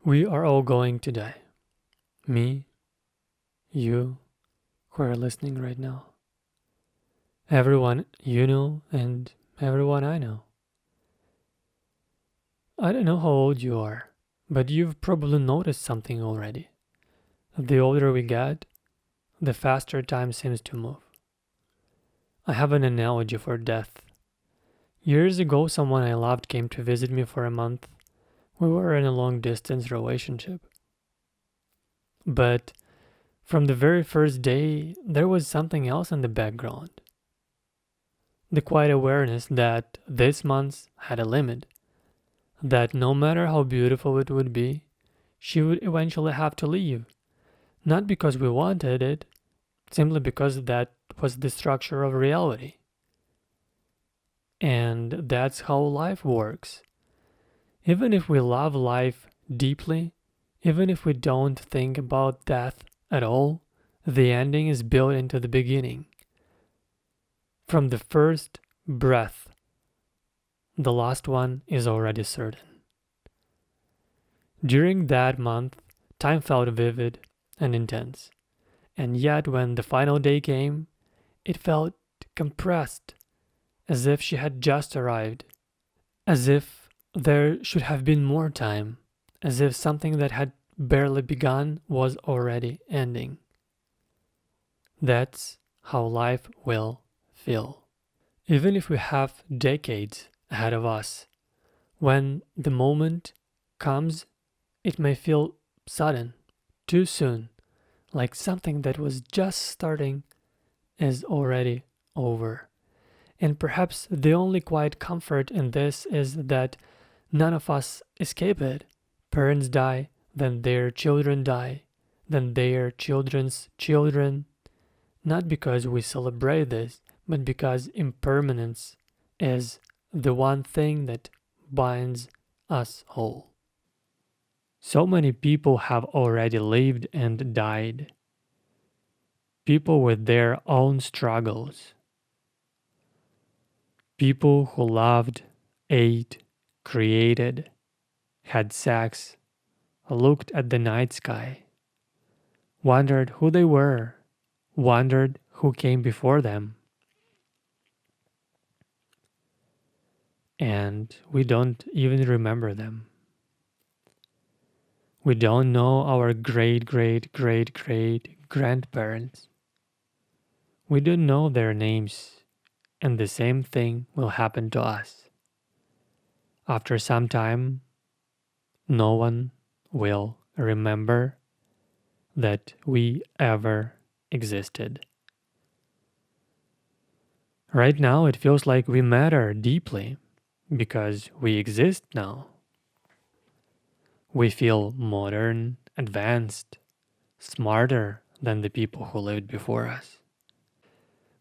We are all going to die. Me, you, who are listening right now. Everyone you know and everyone I know. I don't know how old you are, but you've probably noticed something already. The older we get, the faster time seems to move. I have an analogy for death. Years ago, someone I loved came to visit me for a month. We were in a long distance relationship. But from the very first day, there was something else in the background. The quiet awareness that this month had a limit, that no matter how beautiful it would be, she would eventually have to leave. Not because we wanted it, simply because that was the structure of reality. And that's how life works. Even if we love life deeply, even if we don't think about death at all, the ending is built into the beginning. From the first breath, the last one is already certain. During that month, time felt vivid and intense. And yet, when the final day came, it felt compressed, as if she had just arrived, as if there should have been more time, as if something that had barely begun was already ending. That's how life will feel. Even if we have decades ahead of us, when the moment comes, it may feel sudden, too soon, like something that was just starting is already over. And perhaps the only quiet comfort in this is that none of us escape it. Parents die, then their children die, then their children's children. Not because we celebrate this, but because impermanence is the one thing that binds us all. So many people have already lived and died. People with their own struggles. People who loved, ate, created, had sex, looked at the night sky, wondered who they were, wondered who came before them. And we don't even remember them. We don't know our great great great great grandparents. We don't know their names, and the same thing will happen to us. After some time, no one will remember that we ever existed. Right now, it feels like we matter deeply because we exist now. We feel modern, advanced, smarter than the people who lived before us.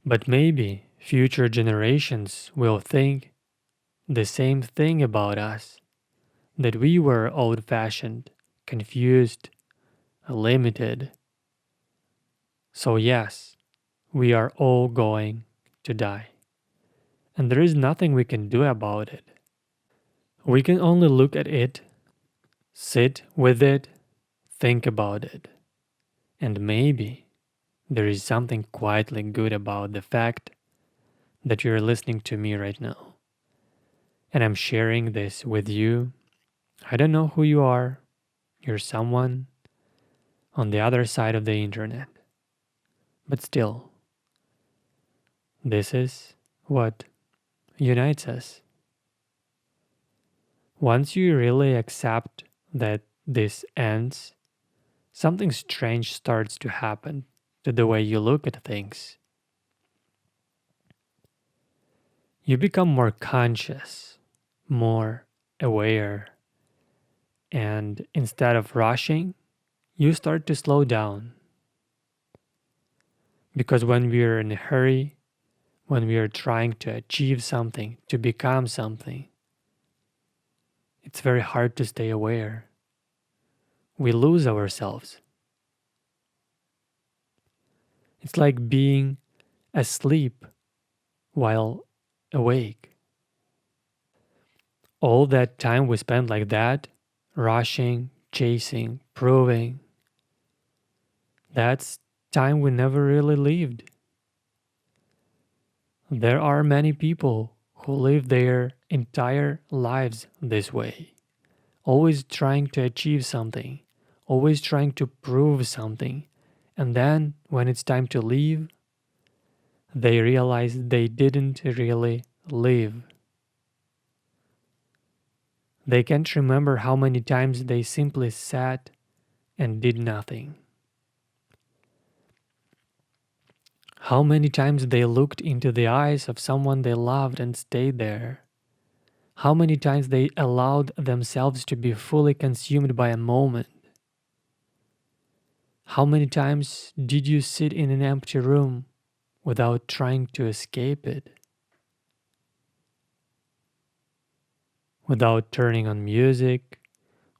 But maybe future generations will think the same thing about us, that we were old fashioned, confused, limited. So, yes, we are all going to die. And there is nothing we can do about it. We can only look at it, sit with it, think about it. And maybe there is something quietly good about the fact that you're listening to me right now. And I'm sharing this with you. I don't know who you are. You're someone on the other side of the internet. But still, this is what unites us. Once you really accept that this ends, something strange starts to happen to the way you look at things. You become more conscious, more aware, and instead of rushing, you start to slow down. Because when we are in a hurry, when we are trying to achieve something, to become something, it's very hard to stay aware. We lose ourselves. It's like being asleep while awake. All that time we spend like that, rushing, chasing, proving. That's time we never really lived. There are many people who live their entire lives this way, always trying to achieve something, always trying to prove something, and then when it's time to leave, they realize they didn't really live. They can't remember how many times they simply sat and did nothing. How many times they looked into the eyes of someone they loved and stayed there. How many times they allowed themselves to be fully consumed by a moment. How many times did you sit in an empty room without trying to escape it? Without turning on music,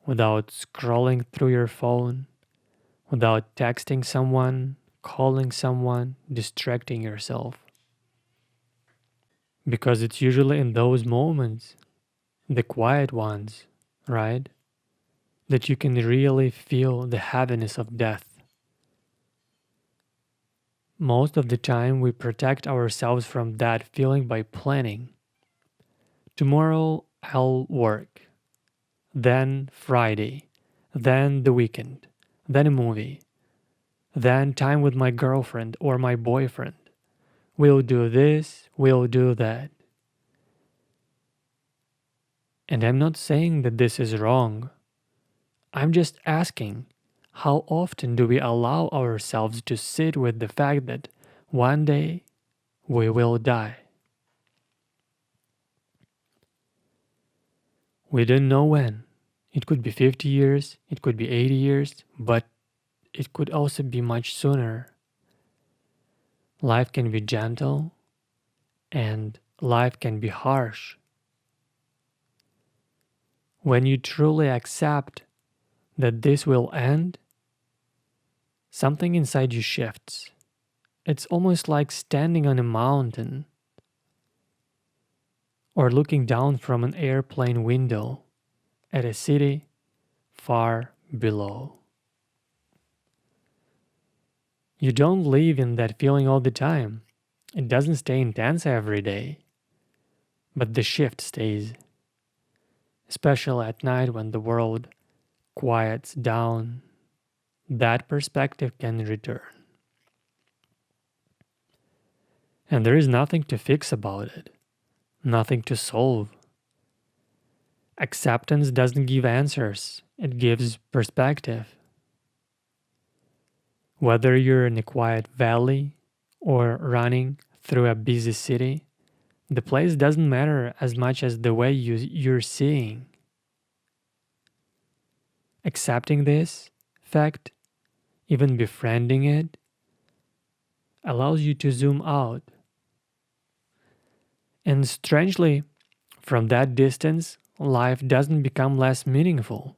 without scrolling through your phone, without texting someone, calling someone, distracting yourself. Because it's usually in those moments, the quiet ones, right, that you can really feel the heaviness of death. Most of the time, we protect ourselves from that feeling by planning. Tomorrow, I'll work. Then Friday. Then the weekend. Then a movie. Then time with my girlfriend or my boyfriend. We'll do this, we'll do that. And I'm not saying that this is wrong. I'm just asking, how often do we allow ourselves to sit with the fact that one day we will die? We don't know when. It could be 50 years, it could be 80 years, but it could also be much sooner. Life can be gentle and life can be harsh. When you truly accept that this will end, something inside you shifts. It's almost like standing on a mountain or looking down from an airplane window at a city far below. You don't live in that feeling all the time. It doesn't stay intense every day, but the shift stays, especially at night when the world quiets down. That perspective can return. And there is nothing to fix about it, nothing to solve. Acceptance doesn't give answers, it gives perspective. Whether you're in a quiet valley or running through a busy city, the place doesn't matter as much as the way you're seeing. Accepting this fact, even befriending it, allows you to zoom out. And strangely, from that distance, life doesn't become less meaningful.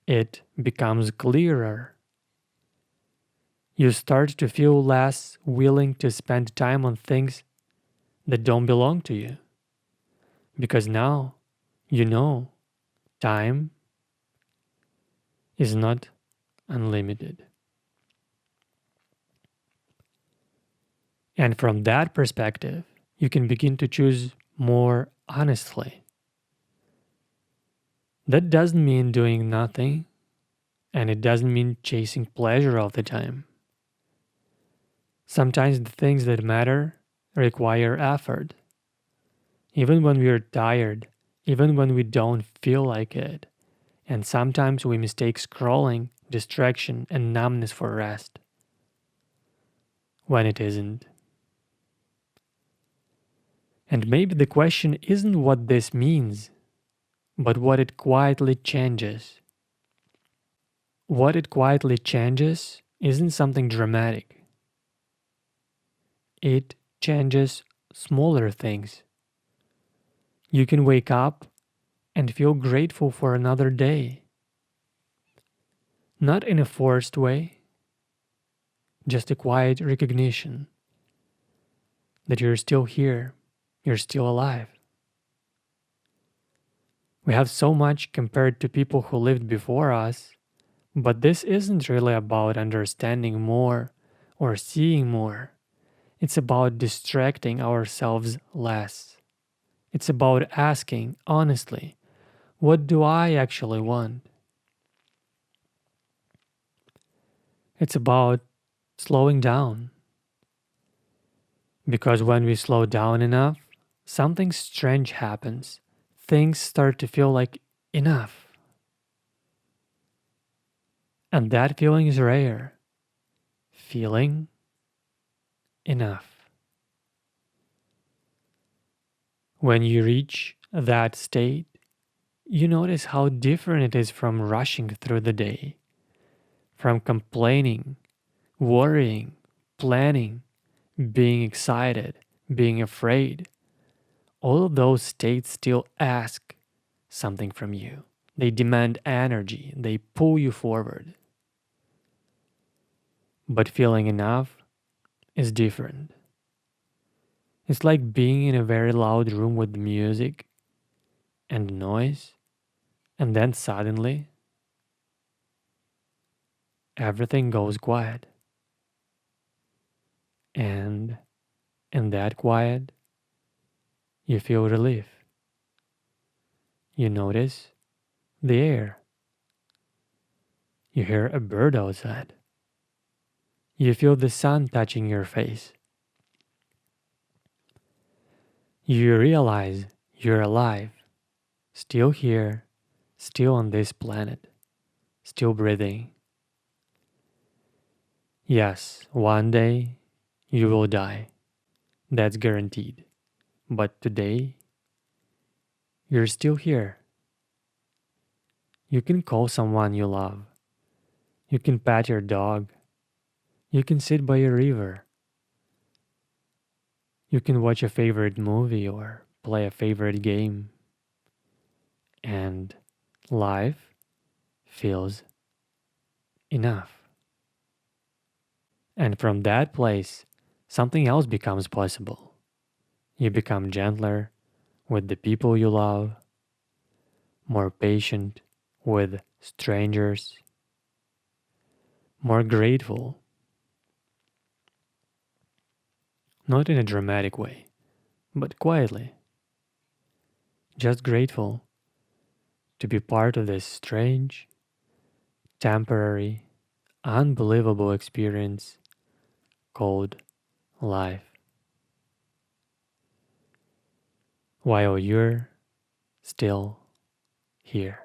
It becomes clearer. You start to feel less willing to spend time on things that don't belong to you. Because now you know time is not unlimited. And from that perspective, you can begin to choose more honestly. That doesn't mean doing nothing, and it doesn't mean chasing pleasure all the time. Sometimes the things that matter require effort. Even when we are tired, even when we don't feel like it. And sometimes we mistake scrolling, distraction, and numbness for rest, when it isn't. And maybe the question isn't what this means, but what it quietly changes. What it quietly changes isn't something dramatic. It changes smaller things. You can wake up and feel grateful for another day. Not in a forced way, just a quiet recognition that you're still here, you're still alive. We have so much compared to people who lived before us, but this isn't really about understanding more or seeing more. It's about distracting ourselves less. It's about asking, honestly, what do I actually want? It's about slowing down. Because when we slow down enough, something strange happens. Things start to feel like enough. And that feeling is rare. Feeling enough. When you reach that state, you notice how different it is from rushing through the day, from complaining, worrying, planning, being excited, being afraid. All of those states still ask something from you. They demand energy, they pull you forward. But feeling enough is different. It's like being in a very loud room with music and noise, and then suddenly everything goes quiet. And in that quiet, you feel relief. You notice the air. You hear a bird outside. You feel the sun touching your face. You realize you're alive, still here, still on this planet, still breathing. Yes, one day you will die. That's guaranteed. But today, you're still here. You can call someone you love. You can pat your dog. You can sit by a river. You can watch a favorite movie or play a favorite game. And life feels enough. And from that place, something else becomes possible. You become gentler with the people you love, more patient with strangers, more grateful, not in a dramatic way, but quietly, just grateful to be part of this strange, temporary, unbelievable experience called life, while you're still here.